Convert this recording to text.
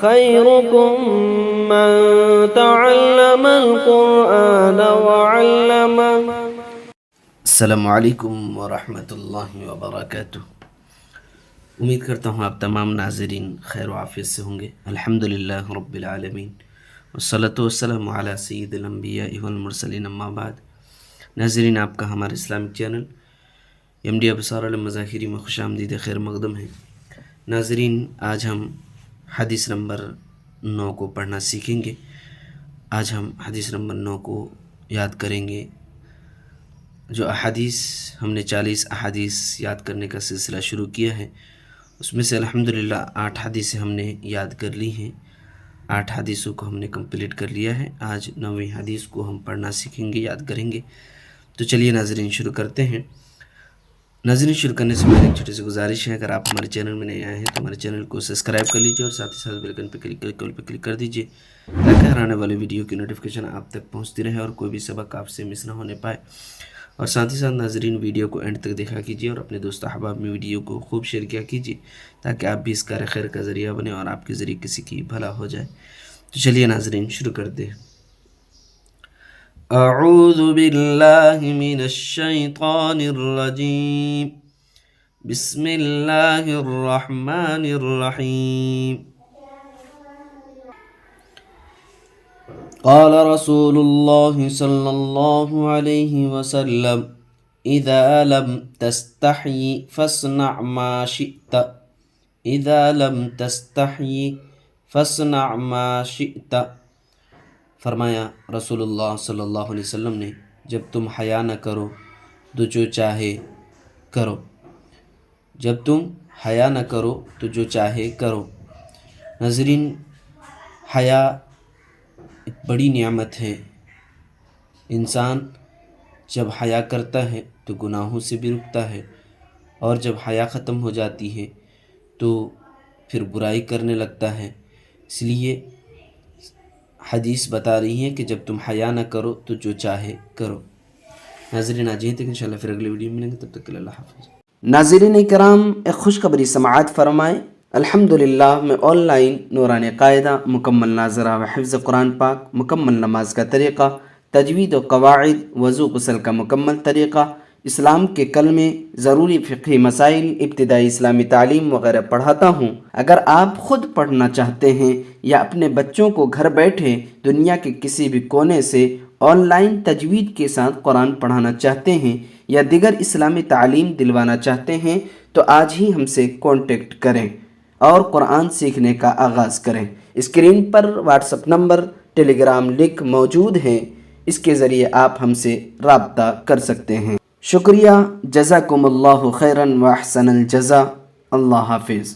خيركم من تعلم القرآن وعلمه. السلام علیکم ورحمۃ اللہ وبرکاتہ. امید کرتا ہوں آپ تمام ناظرین خیر و عافیت سے ہوں گے. الحمدللہ رب العالمین والصلاۃ والسلام علی سید الانبیاء والمرسلین، اما بعد. ناظرین، آپ کا ہمارے اسلامک چینل MD ابصار المظاہری میں خوش آمدید خیر مقدم ہے. ناظرین، آج ہم حدیث نمبر 9 کو پڑھنا سیکھیں گے. آج ہم حدیث نمبر 9 کو یاد کریں گے. جو احادیث ہم نے 40 احادیث یاد کرنے کا سلسلہ شروع کیا ہے، اس میں سے الحمدللہ 8 حدیثیں ہم نے یاد کر لی ہیں. 8 حدیثوں کو ہم نے کمپلیٹ کر لیا ہے. آج 9ویں حدیث کو ہم پڑھنا سیکھیں گے، یاد کریں گے. تو چلیے ناظرین شروع کرتے ہیں. ناظرین، شروع کرنے سے پہلے ایک چھوٹی سی گزارش ہے، اگر آپ ہمارے چینل میں نئے آئے ہیں تو ہمارے چینل کو سبسکرائب کر لیجیے اور ساتھ ہی ساتھ بیل آئکن پہ کلک کر کے آل پہ کلک کر دیجیے تاکہ ہر آنے والے ویڈیو کی نوٹیفیکیشن آپ تک پہنچتی رہے اور کوئی بھی سبق آپ سے مس نہ ہونے پائے. اور ساتھ ہی ساتھ ناظرین، ویڈیو کو اینڈ تک دیکھا کیجیے اور اپنے دوست احباب میں ویڈیو کو خوب شیئر کیا کیجیے تاکہ آپ بھی اس کار خیر کا ذریعہ بنے اور آپ کے ذریعے کسی کی بھلا ہو جائے. تو چلیے ناظرین شروع کرتے ہیں. اعوذ باللہ من الشیطان الرجیم، بسم اللہ الرحمن الرحیم. قال رسول اللہ صلی اللہ علیہ وسلم: اذا لم تستحی فاصنع ما شئت، اذا لم تستحی فاصنع ما شئت. فرمایا رسول اللہ صلی اللہ علیہ وسلم نے، جب تم حیا نہ کرو تو جو چاہے کرو. جب تم حیا نہ کرو تو جو چاہے کرو. ناظرین، حیا ایک بڑی نعمت ہے. انسان جب حیا کرتا ہے تو گناہوں سے بھی رکتا ہے، اور جب حیا ختم ہو جاتی ہے تو پھر برائی کرنے لگتا ہے. اس لیے حدیث بتا رہی ہے کہ جب تم حیا نہ کرو تو جو چاہے کرو. ناظرین، آج یہیں تک، انشاءاللہ پھر اگلی ویڈیو میں ملیں گے، تب تک کے لیے اللہ حافظ. ناظرین کرام، ایک خوشخبری سماعت فرمائیں. الحمدللہ میں آن لائن نورانی قاعدہ، مکمل ناظرہ و حفظ قرآن پاک، مکمل نماز کا طریقہ، تجوید و قواعد، وضو غسل کا مکمل طریقہ، اسلام کے کلمے، ضروری فقہی مسائل، ابتدائی اسلامی تعلیم وغیرہ پڑھاتا ہوں. اگر آپ خود پڑھنا چاہتے ہیں یا اپنے بچوں کو گھر بیٹھے دنیا کے کسی بھی کونے سے آن لائن تجوید کے ساتھ قرآن پڑھانا چاہتے ہیں یا دیگر اسلامی تعلیم دلوانا چاہتے ہیں تو آج ہی ہم سے کانٹیکٹ کریں اور قرآن سیکھنے کا آغاز کریں. اسکرین پر واٹس اپ نمبر، ٹیلی گرام لنک موجود ہیں، اس کے ذریعے آپ ہم سے رابطہ کر سکتے ہیں. شکریہ. جزاکم اللہ خیراً و احسن الجزا. اللہ حافظ.